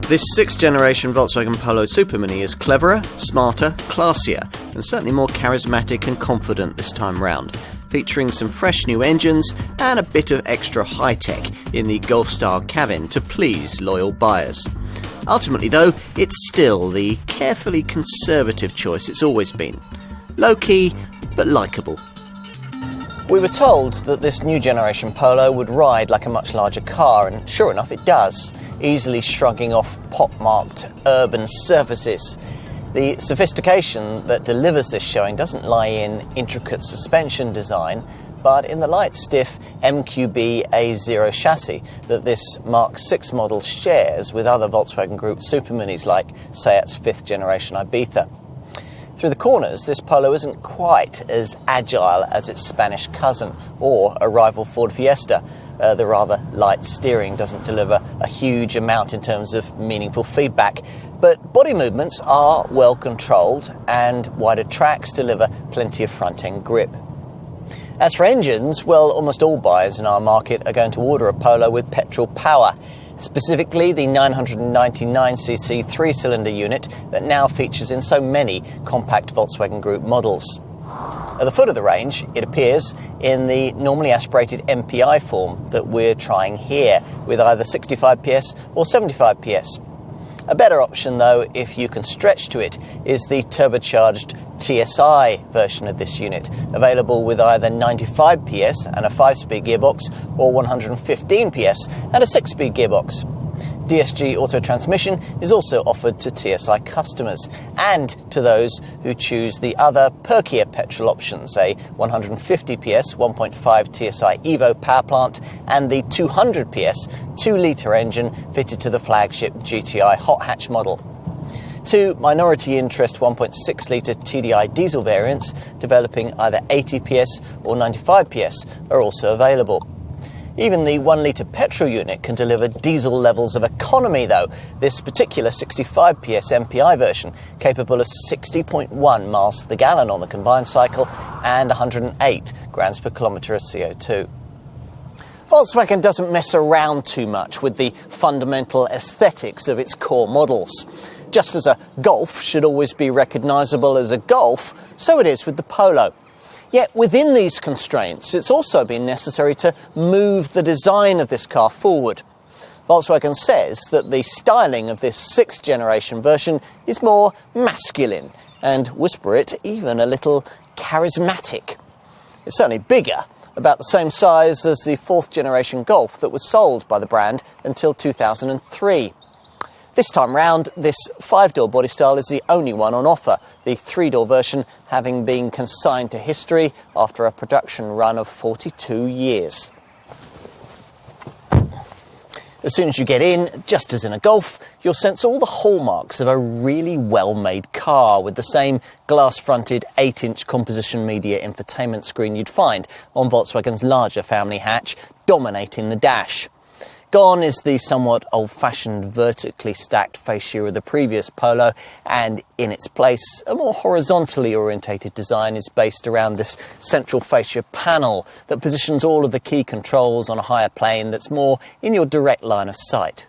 This 6th generation Volkswagen Polo Super Mini is cleverer, smarter, classier, and certainly more charismatic and confident this time round, featuring some fresh new engines and a bit of extra high-tech in the Golf-style cabin to please loyal buyers. Ultimately though, it's still the carefully conservative choice it's always been. Low-key, but likeable. We were told that this new generation Polo would ride like a much larger car, and sure enough it does, easily shrugging off pock-marked urban surfaces. The sophistication that delivers this showing doesn't lie in intricate suspension design, but in the light stiff MQB A0 chassis that this Mark 6 model shares with other Volkswagen Group Super Minis like Seat's 5th generation Ibiza. Through the corners, this Polo isn't quite as agile as its Spanish cousin or a rival Ford Fiesta. The rather light steering doesn't deliver a huge amount in terms of meaningful feedback, but body movements are well controlled and wider tracks deliver plenty of front-end grip. As for engines, well, almost all buyers in our market are going to order a Polo with petrol power. Specifically the 999cc 3-cylinder unit that now features in so many compact Volkswagen Group models. At the foot of the range, it appears in the normally aspirated MPI form that we're trying here, with either 65 PS or 75 PS. A better option, though, if you can stretch to it, is the turbocharged TSI version of this unit, available with either 95 PS and a 5-speed gearbox or 115 PS and a 6-speed gearbox. DSG auto transmission is also offered to TSI customers and to those who choose the other perkier petrol options, a 150 PS 1.5 TSI Evo power plant and the 200 PS 2-litre engine fitted to the flagship GTI hot hatch model. Two minority interest 1.6-litre TDI diesel variants developing either 80 PS or 95 PS are also available. Even the 1-litre petrol unit can deliver diesel levels of economy though, this particular 65 PS MPI version capable of 60.1 miles to the gallon on the combined cycle and 108 grams per kilometre of CO2. Volkswagen doesn't mess around too much with the fundamental aesthetics of its core models. Just as a Golf should always be recognisable as a Golf, so it is with the Polo. Yet within these constraints, it's also been necessary to move the design of this car forward. Volkswagen says that the styling of this 6th generation version is more masculine, and whisper it, even a little charismatic. It's certainly bigger, about the same size as the 4th generation Golf that was sold by the brand until 2003. This time round, this 5-door body style is the only one on offer, the 3-door version having been consigned to history after a production run of 42 years. As soon as you get in, just as in a Golf, you'll sense all the hallmarks of a really well-made car with the same glass-fronted 8-inch composition media infotainment screen you'd find on Volkswagen's larger family hatch, dominating the dash. Gone is the somewhat old-fashioned vertically stacked fascia of the previous Polo, and in its place, a more horizontally orientated design is based around this central fascia panel that positions all of the key controls on a higher plane that's more in your direct line of sight.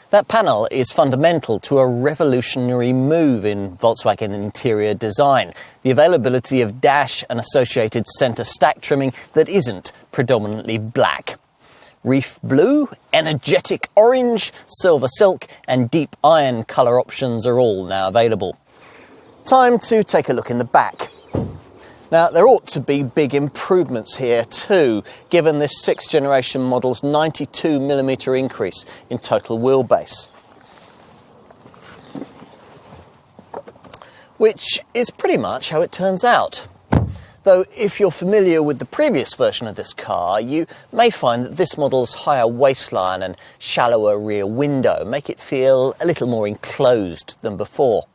That panel is fundamental to a revolutionary move in Volkswagen interior design, the availability of dash and associated centre stack trimming that isn't predominantly black. Reef blue, energetic orange, silver silk and deep iron colour options are all now available. Time to take a look in the back. Now, there ought to be big improvements here too, given this 6th generation model's 92mm increase in total wheelbase. Which is pretty much how it turns out. Though if you're familiar with the previous version of this car, you may find that this model's higher waistline and shallower rear window make it feel a little more enclosed than before.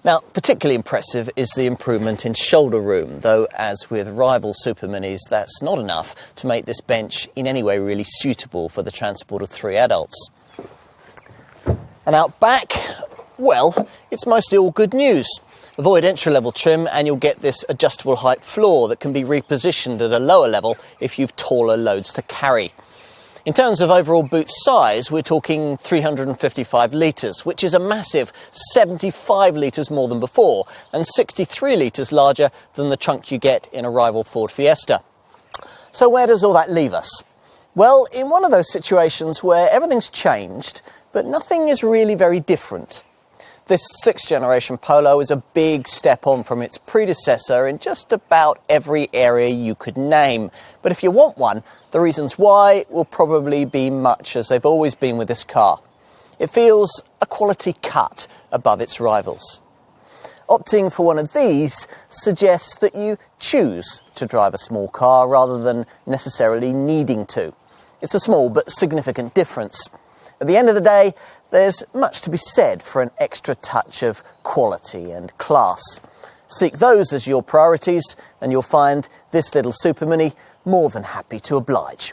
Now, particularly impressive is the improvement in shoulder room, though as with rival Super Minis, that's not enough to make this bench in any way really suitable for the transport of 3 adults. And out back, well, it's mostly all good news. Avoid entry-level trim and you'll get this adjustable height floor that can be repositioned at a lower level if you've taller loads to carry. In terms of overall boot size, we're talking 355 litres, which is a massive 75 litres more than before and 63 litres larger than the trunk you get in a rival Ford Fiesta. So where does all that leave us? Well, in one of those situations where everything's changed, but nothing is really very different. This 6th generation Polo is a big step on from its predecessor in just about every area you could name. But if you want one, the reasons why will probably be much as they've always been with this car. It feels a quality cut above its rivals. Opting for one of these suggests that you choose to drive a small car rather than necessarily needing to. It's a small but significant difference. At the end of the day, there's much to be said for an extra touch of quality and class. Seek those as your priorities and you'll find this little Super Mini more than happy to oblige.